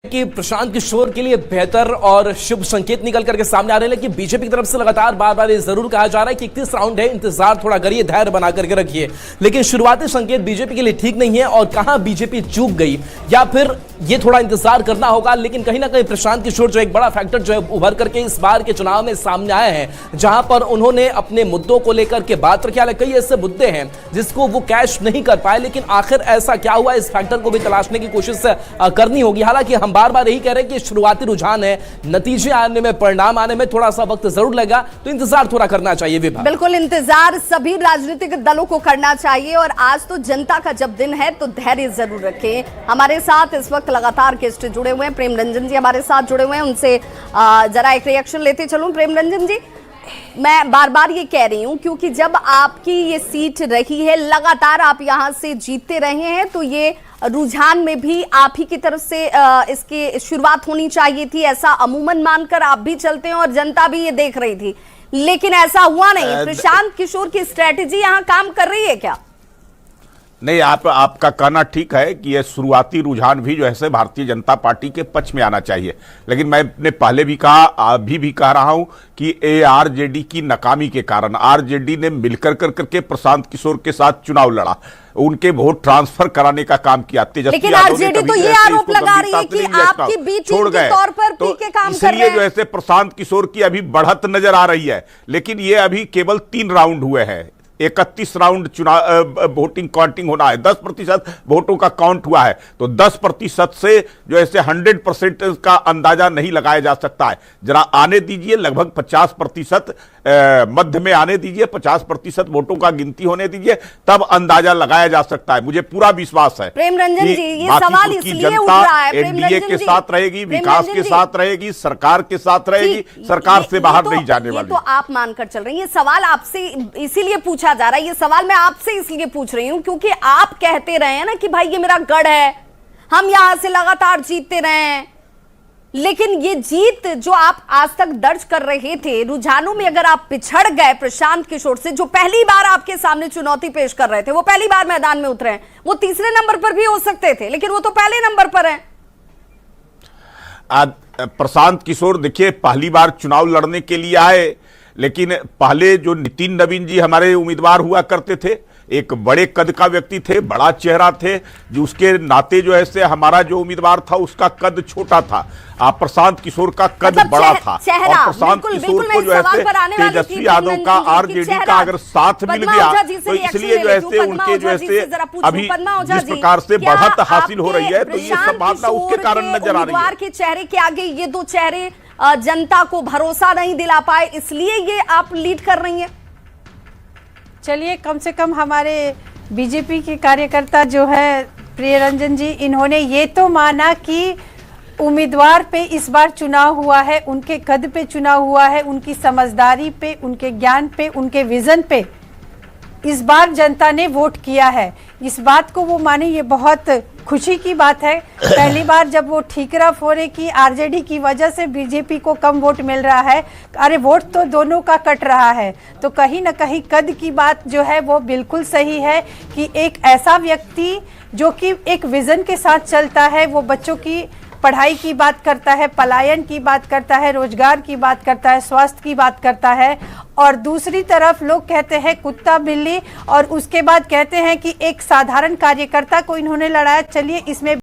कि प्रशांत किशोर के लिए बेहतर और शुभ संकेत निकल करके सामने आ रहे हैं, लेकिन बीजेपी की तरफ से लगातार बार बार ये जरूर कहा जा रहा है कि 31 राउंड है, इंतजार थोड़ा करिए, धैर्य बना करके रखिए। लेकिन शुरुआती संकेत बीजेपी के लिए ठीक नहीं है और कहां बीजेपी चूक गई या फिर ये थोड़ा इंतजार करना होगा। लेकिन कहीं ना कहीं प्रशांत किशोर जो एक बड़ा फैक्टर जो है उभर करके इस बार के चुनाव में सामने आए हैं, जहां पर उन्होंने अपने मुद्दों को लेकर के बात रखी। हालांकि कई ऐसे मुद्दे हैं जिसको वो कैश नहीं कर पाए, लेकिन आखिर ऐसा क्या हुआ, इस फैक्टर को भी तलाशने की कोशिश करनी होगी। हालांकि हम बार बार यही कह रहे हैं कि शुरुआती रुझान है, नतीजे आने में, परिणाम आने में थोड़ा सा वक्त जरूर लगेगा, तो इंतजार थोड़ा करना चाहिए। विभाग बिल्कुल इंतजार सभी राजनीतिक दलों को करना चाहिए और आज तो जनता का जब दिन है तो धैर्य जरूर रखें। हमारे साथ इस वक्त लगातार गेस्ट जुड़े हुए हैं, प्रेम रंजन जी हमारे साथ जुड़े हुए हैं, उनसे जरा एक रिएक्शन लेते चलूं। प्रेम रंजन जी, मैं बार बार ये कह रही हूं क्योंकि जब आपकी ये सीट रही है, लगातार आप यहां से जीतते रहे हैं, तो ये रुझान में भी आप ही की तरफ से इसकी शुरुआत होनी चाहिए थी, ऐसा अमूमन मानकर आप भी चलते हैं और जनता भी ये देख रही थी, लेकिन ऐसा हुआ नहीं। प्रशांत किशोर की स्ट्रेटेजी यहां काम कर रही है क्या? नहीं, आपका कहना ठीक है कि यह शुरुआती रुझान भी जो है भारतीय जनता पार्टी के पक्ष में आना चाहिए, लेकिन मैंने पहले भी कहा, अभी भी कह रहा हूं कि आरजेडी की नाकामी के कारण आरजेडी ने मिलकर करके प्रशांत किशोर के साथ चुनाव लड़ा, उनके वोट ट्रांसफर कराने का काम किया। लेकिन आरजेडी तो ये आरोप लगा रही है कि आपकी बी टीम के तौर पर पीके काम कर रहे हैं। इसलिए जो है प्रशांत किशोर की अभी बढ़त नजर आ रही है, लेकिन ये अभी केवल 3 राउंड हुए हैं। 31 राउंड चुनाव वोटिंग काउंटिंग होना है, 10% वोटों का काउंट हुआ है, तो 10% से जो है 100% का अंदाजा नहीं लगाया जा सकता है। जरा आने दीजिए, लगभग 50% मध्य में आने दीजिए, 50% वोटों का गिनती होने दीजिए, तब अंदाजा लगाया जा सकता है। मुझे पूरा विश्वास है प्रेम रंजन जी, ये सवाल इसलिए उठ रहा है, एनडीए के साथ रहेगी, विकास के साथ रहेगी, सरकार के साथ रहेगी, सरकार से बाहर नहीं जाने वाली। तो आप मानकर चल रहे हैं, ये सवाल आपसे इसीलिए पूछा जा रहा है, ये सवाल मैं आपसे इसलिए पूछ रही हूं क्योंकि आप कहते रहे हैं ना कि भाई ये मेरा गढ़ है, हम यहां से लगातार जीतते रहे हैं, लेकिन ये जीत जो आप आज तक दर्ज कर रहे थे, रुझानों में अगर आप पिछड़ गए प्रशांत किशोर से, जो पहली बार आपके सामने चुनौती पेश कर रहे थे, वो पहली बार मैदान में उतरे हैं, वो तीसरे नंबर पर भी हो सकते थे, लेकिन वो तो पहले नंबर पर हैं। प्रशांत किशोर देखिए पहली बार चुनाव लड़ने के लिए आए, लेकिन पहले जो नितिन नवीन जी हमारे उम्मीदवार हुआ करते थे, एक बड़े कद का व्यक्ति थे, बड़ा चेहरा थे, जो उसके नाते जो है हमारा जो उम्मीदवार था उसका कद छोटा था। प्रशांत किशोर का कद बड़ा था और प्रशांत किशोर को जो है तेजस्वी यादव का आरजेडी का अगर साथ मिल गया, तो इसलिए जो है उनके जो है अभी जिस प्रकार से बढ़त हासिल हो रही है, तो ये संभावना उसके कारण नजर आ रही है। के चेहरे के आगे ये दो चेहरे जनता को भरोसा नहीं दिला पाए, इसलिए ये आप लीड कर रही हैं। चलिए, कम से कम हमारे बीजेपी के कार्यकर्ता जो है प्रिय रंजन जी, इन्होंने ये तो माना कि उम्मीदवार पे इस बार चुनाव हुआ है, उनके कद पे चुनाव हुआ है, उनकी समझदारी पे, उनके ज्ञान पे, उनके विजन पे इस बार जनता ने वोट किया है। इस बात को वो माने, ये बहुत खुशी की बात है। पहली बार जब वो ठीकरा फोड़े कि आरजेडी की वजह से बीजेपी को कम वोट मिल रहा है, अरे वोट तो दोनों का कट रहा है, तो कहीं ना कहीं कद की बात जो है वो बिल्कुल सही है कि एक ऐसा व्यक्ति जो कि एक विजन के साथ चलता है, वो बच्चों की पढ़ाई की बात करता है, पलायन की बात करता है, रोजगार की बात करता है, स्वास्थ्य की बात करता है, और दूसरी तरफ लोग कहते हैं कुत्ता बिल्ली, और उसके बाद कहते हैं कि एक साधारण कार्यकर्ता को इन्होंने लड़ाया। चलिए, इसमें